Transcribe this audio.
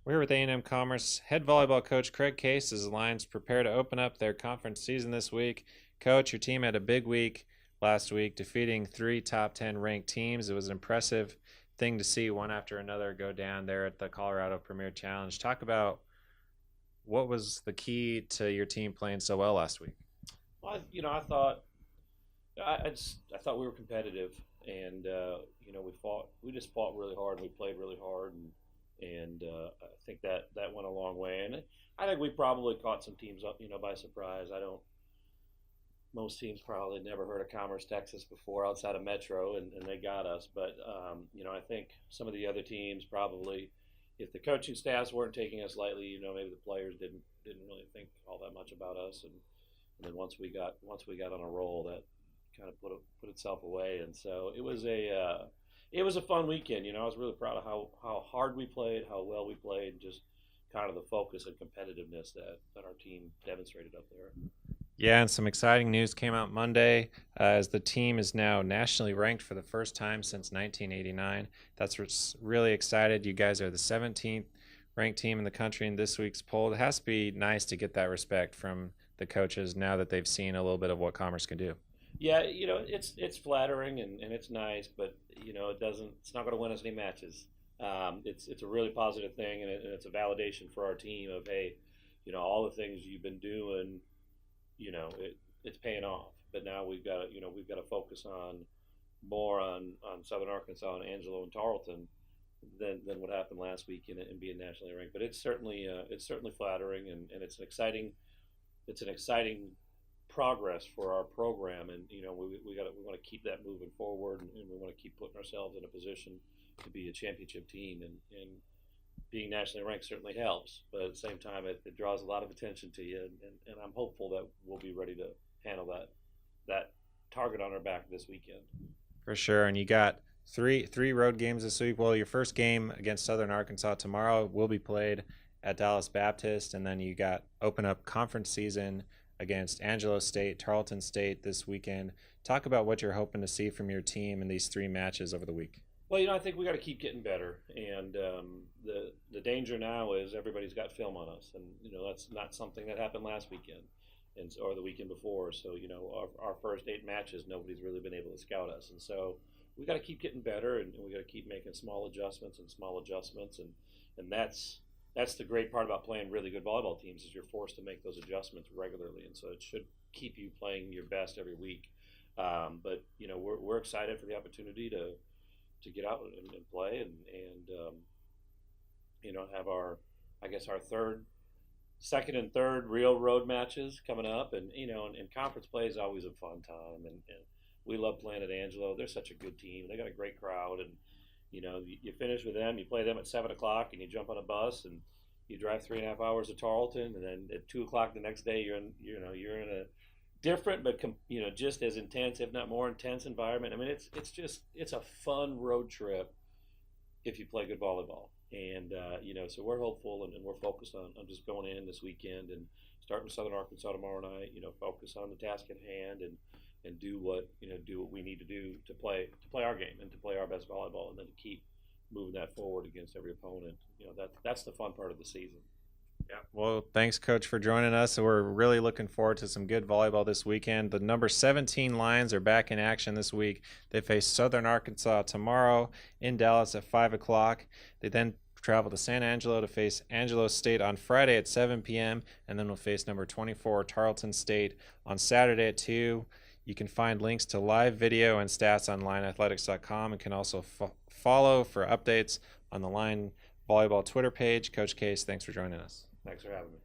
We're here with A&M-Commerce head volleyball coach Craig Case as the Lions prepare to open up their conference season this week. Coach, your team had a big week last week, defeating 3 top 10 ranked teams. It was an impressive thing to see one after another go down there at the Colorado Premier Challenge. Talk about what was the key to your team playing so well last week. Well, I thought I thought we were competitive, and we just fought really hard. We played really hard, and I think that went a long way. And I think we probably caught some teams up, by surprise. Most teams probably never heard of Commerce, Texas before outside of Metro, and they got us. But I think some of the other teams probably, if the coaching staffs weren't taking us lightly, maybe the players didn't really think all that much about us. And then once we got on a roll, that kind of put itself away. And so it was a fun weekend. I was really proud of how hard we played, how well we played, just kind of the focus and competitiveness that our team demonstrated up there. Yeah, and some exciting news came out Monday as the team is now nationally ranked for the first time since 1989. That's really excited. You guys are the 17th ranked team in the country in this week's poll. It has to be nice to get that respect from the coaches now that they've seen a little bit of what Commerce can do. Yeah, it's flattering and it's nice, but it's not going to win us any matches. It's a really positive thing, and it's a validation for our team of, hey, all the things you've been doing, it's paying off. But now we've got to focus more on Southern Arkansas and Angelo and Tarleton than what happened last week and being nationally ranked. But it's certainly flattering, and it's an exciting progress for our program, and we want to keep that moving forward, and we want to keep putting ourselves in a position to be a championship team, and being nationally ranked certainly helps, but at the same time it draws a lot of attention to you, and I'm hopeful that we'll be ready to handle that target on our back this weekend. For sure. And you got three road games this week. Well, your first game against Southern Arkansas tomorrow will be played at Dallas Baptist, and then you got open up conference season against Angelo State, Tarleton State this weekend. Talk about what you're hoping to see from your team in these 3 matches over the week. Well, I think we got to keep getting better, and the danger now is everybody's got film on us, and that's not something that happened last weekend, or the weekend before. So our first 8 matches, nobody's really been able to scout us, and so we got to keep getting better, and we got to keep making small adjustments, and that's the great part about playing really good volleyball teams is you're forced to make those adjustments regularly, and so it should keep you playing your best every week. But we're excited for the opportunity to get out and play and have our second and third real road matches coming up, and conference play is always a fun time, and we love playing at Angelo. They're such a good team. They got a great crowd, and you finish with them, you play them at 7 o'clock, and you jump on a bus and you drive 3.5 hours to Tarleton, and then at 2 o'clock the next day you're in a different but just as intense, if not more intense, environment. I mean, it's a fun road trip if you play good volleyball, and so we're hopeful, and we're focused on just going in this weekend and starting Southern Arkansas tomorrow night. Focus on the task at hand and do what we need to do to play our game and to play our best volleyball, and then to keep moving that forward against every opponent. That's the fun part of the season. Yeah. Well, thanks, Coach, for joining us. We're really looking forward to some good volleyball this weekend. The number 17 Lions are back in action this week. They face Southern Arkansas tomorrow in Dallas at 5 o'clock. They then travel to San Angelo to face Angelo State on Friday at 7 p.m., and then we'll face number 24 Tarleton State on Saturday at 2. You can find links to live video and stats on lineathletics.com, and can also follow for updates on the Line Volleyball Twitter page. Coach Case, thanks for joining us. Thanks for having me.